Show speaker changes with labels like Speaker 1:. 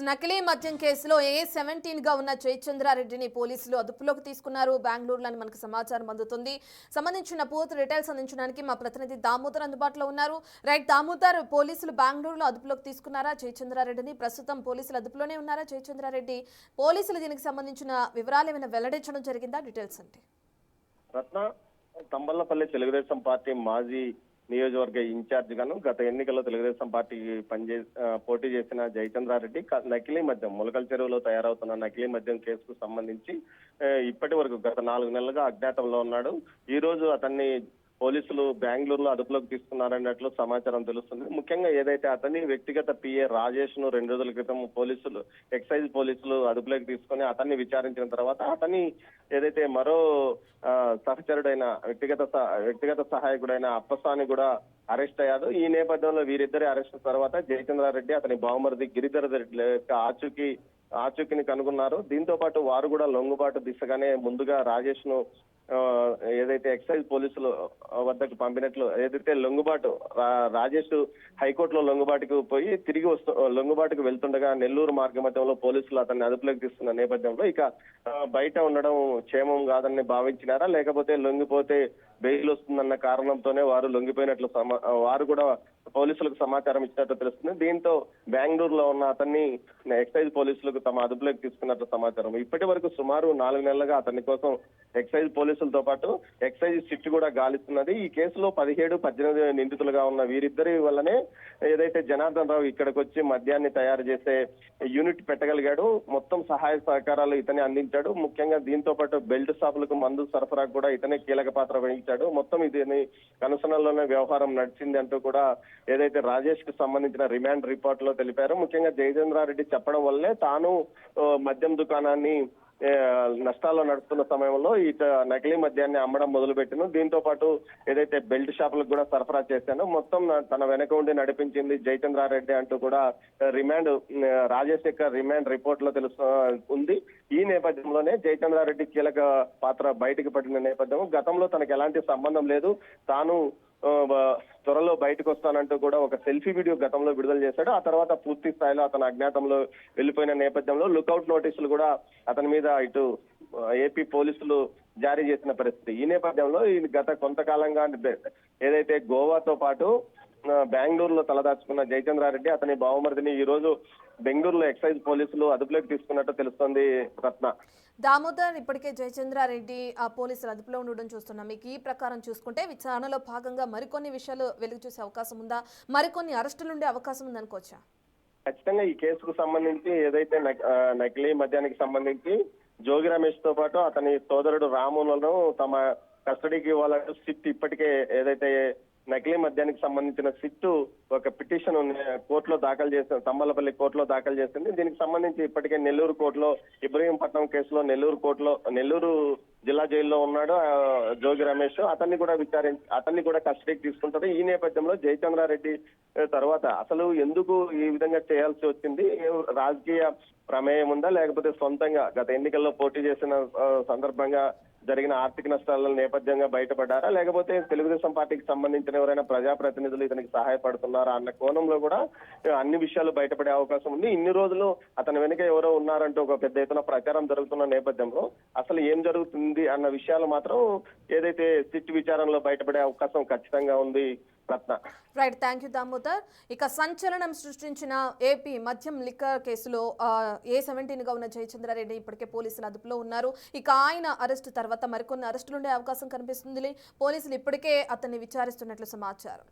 Speaker 1: నకిలీ మద్యం కేసులో A17 గా ఉన్న జయచంద్రారెడ్డిని పోలీసులు అదుపులోకి తీసుకున్నారు. బెంగళూరులోని మనకు సమాచారం అందుతుంది. సంబంధించిన పూర్తి డీటెయిల్స్ అందించడానికి మా ప్రతినిధి దామోదర్ అందుబాటులో ఉన్నారు. రైట్ దామోదర్, పోలీసులు బెంగళూరులో అదుపులోకి తీసుకున్నారా జయచంద్రారెడ్డిని? ప్రస్తుతం పోలీసులు అదుపులోనే ఉన్నారా జయచంద్రారెడ్డి? పోలీసులు దీనికి సంబంధించిన వివరాలు ఏమైనా వెల్లడించడం జరిగిందా? డీటెయిల్స్ అంటే
Speaker 2: రత్న తంబళ్లపల్లి తెలుగుదేశం పార్టీ మాజీ నియోజకవర్గ ఇన్ఛార్జ్ గాను గత ఎన్నికల్లో తెలుగుదేశం పార్టీ పోటీ చేసిన జయచంద్రారెడ్డి నకిలీ మద్యం ములకల చెరువులో తయారవుతున్న నకిలీ మద్యం కేసుకు సంబంధించి ఇప్పటి వరకు గత 4 నెలలుగా అజ్ఞాతంలో ఉన్నాడు. ఈ రోజు అతన్ని పోలీసులు బెంగళూరులో అదుపులోకి తీసుకున్నారన్నట్లు సమాచారం తెలుస్తుంది. ముఖ్యంగా ఏదైతే అతని వ్యక్తిగత PA రాజేష్ ను 2 రోజుల క్రితం ఎక్సైజ్ పోలీసులు అదుపులోకి తీసుకొని అతన్ని విచారించిన తర్వాత అతని ఏదైతే మరో సహచరుడైన వ్యక్తిగత సహాయకుడైన అప్పస్వామి కూడా అరెస్ట్ అయ్యారు. ఈ నేపథ్యంలో వీరిద్దరి అరెస్ట్ తర్వాత జయచంద్రారెడ్డి అతని బావమరిది గిరిధర్ రెడ్డి ఆచూకీని కనుగొన్నారు. దీంతో పాటు వారు కూడా లొంగుబాటు దిశగానే ముందుగా రాజేష్ ను ఏదైతే ఎక్సైజ్ పోలీసులు వద్దకు పంపినట్లు ఏదైతే రాజేష్ హైకోర్టులో లొంగుబాటుకు పోయి తిరిగి లొంగుబాటుకు వెళ్తుండగా నెల్లూరు మార్గ మధ్యంలో పోలీసులు అతన్ని అదుపులోకి తీసుకున్న నేపథ్యంలో ఇక బయట ఉండడం క్షేమం కాదని భావించినారా, లేకపోతే లొంగిపోతే బెయిల్ వస్తుందన్న కారణంతోనే వారు లొంగిపోయినట్లు వారు కూడా పోలీసులకు సమాచారం ఇచ్చినట్టు తెలుస్తుంది. దీంతో బెంగళూరులో ఉన్న అతన్ని ఎక్సైజ్ పోలీసులకు తమ అదుపులోకి తీసుకున్నట్లు సమాచారం. ఇప్పటి వరకు సుమారు 4 నెలలుగా అతని కోసం ఎక్సైజ్ పోలీసులతో పాటు ఎక్సైజ్ సిట్ కూడా గాలిస్తున్నది. ఈ కేసులో 17, 18 నిందితులుగా ఉన్న వీరిద్దరి వల్లనే ఏదైతే జనార్దన్ రావు ఇక్కడికి వచ్చి మద్యాన్ని తయారు చేసే యూనిట్ పెట్టగలిగాడు. మొత్తం సహాయ సహకారాలు ఇతనే అందించాడు. ముఖ్యంగా దీంతో పాటు బెల్ట్ షాపులకు మందు సరఫరా కూడా ఇతనే కీలక పాత్ర వహించాడు. మొత్తం ఇది కనుసనల్లోనే వ్యవహారం నడిచింది అంటూ కూడా ఏదైతే రాజేష్ కు సంబంధించిన రిమాండ్ రిపోర్ట్ లో తెలిపారు. ముఖ్యంగా జయచంద్రారెడ్డి చెప్పడం వల్లే తాను మద్యం దుకాణాన్ని నష్టాల్లో నడుస్తున్న సమయంలో నకిలీ మద్యాన్ని అమ్మడం మొదలుపెట్టాను. దీంతో పాటు ఏదైతే బెల్ట్ షాపులకు కూడా సరఫరా చేశానో మొత్తం తన వెనక ఉండి నడిపించింది జయచంద్రారెడ్డి అంటూ కూడా రాజేష్ యొక్క రిమాండ్ రిపోర్ట్ లో ఉంది. ఈ నేపథ్యంలోనే జయచంద్రారెడ్డి కీలక పాత్ర బయటకు పడిన నేపథ్యం, గతంలో తనకు ఎలాంటి సంబంధం లేదు, తాను త్వరలో బయటకు వస్తానంటూ కూడా ఒక సెల్ఫీ వీడియో గతంలో విడుదల చేశాడు. ఆ తర్వాత పూర్తి స్థాయిలో అతను అజ్ఞాతంలో వెళ్లిపోయిన నేపథ్యంలో లుకౌట్ నోటీసులు కూడా అతని మీద ఇటు ఏపీ పోలీసులు జారీ చేసిన పరిస్థితి. ఈ నేపథ్యంలో గత కొంతకాలంగా ఏదైతే గోవాతో పాటు బెంగళూరులో తలదాచుకున్న జయచంద్రారెడ్డి అతని బావమరిదిని ఈ రోజు బెంగళూరులో ఎక్సైజ్ పోలీసులు అదుపులోకి తీసుకున్నట్టు తెలుస్తోంది. రత్న
Speaker 1: దామోదర్, ఇప్పటికే జయచంద్రారెడ్డి పోలీసులు అదుపులో ఉండడం చూస్తున్నాం. మీకు ఈ ప్రకారం చూసుకుంటే విచారణలో భాగంగా మరికొన్ని విషయాలు వెలుగు చూసే అవకాశం ఉందా? మరికొన్ని అరెస్టులు ఉండే అవకాశం ఉందనుకోవచ్చా?
Speaker 2: ఖచ్చితంగా ఈ కేసుకు సంబంధించి ఏదైతే నకిలీ మద్యానికి సంబంధించి జోగి రమేష్ తో పాటు అతని సోదరుడు రాములను తమ కస్టడీకి ఇవ్వాలంటూ సిట్ ఇప్పటికే ఏదైతే నకిలీ మద్యానికి సంబంధించిన సిట్టు ఒక పిటిషన్ కోర్టులో దాఖలు చేసిన తంబలపల్లి కోర్టులో దాఖలు చేసింది. దీనికి సంబంధించి ఇప్పటికే నెల్లూరు కోర్టులో ఇబ్రహీంపట్నం కేసులో నెల్లూరు జిల్లా జైల్లో ఉన్నాడు జోగి రమేష్. అతన్ని కూడా కస్టడీకి తీసుకుంటారు. ఈ నేపథ్యంలో జయచంద్రారెడ్డి తర్వాత అసలు ఎందుకు ఈ విధంగా చేయాల్సి వచ్చింది, రాజకీయ ప్రమేయం ఉందా, లేకపోతే సొంతంగా గత ఎన్నికల్లో పోటీ చేసిన సందర్భంగా జరిగిన ఆర్థిక నష్టాల నేపథ్యంగా బయటపడ్డారా, లేకపోతే తెలుగుదేశం పార్టీకి సంబంధించిన ఎవరైనా ప్రజాప్రతినిధులు ఇతనికి సహాయపడుతున్నారా అన్న కోణంలో కూడా అన్ని విషయాలు బయటపడే అవకాశం ఉంది. ఇన్ని రోజులు అతని వెనుక ఎవరో ఉన్నారంటూ ఒక పెద్ద ఎత్తున ప్రచారం జరుగుతున్న నేపథ్యంలో అసలు ఏం జరుగుతుంది అన్న విషయాలు మాత్రం ఏదైతే సిట్ విచారణలో బయటపడే అవకాశం ఖచ్చితంగా ఉంది. రత్న
Speaker 1: రైట్, థ్యాంక్ యూ దామోదర్. ఇక సంచలనం సృష్టించిన ఏపీ మద్యం లిక్కర్ కేసులో A17 గా ఉన్న జయచంద్రారెడ్డి ఇప్పటికే పోలీసులు అదుపులో ఉన్నారు. ఇక ఆయన అరెస్టు తర్వాత మరికొన్ని అరెస్టులు ఉండే అవకాశం కనిపిస్తుంది. పోలీసులు ఇప్పటికే అతన్ని విచారిస్తున్నట్లు సమాచారం.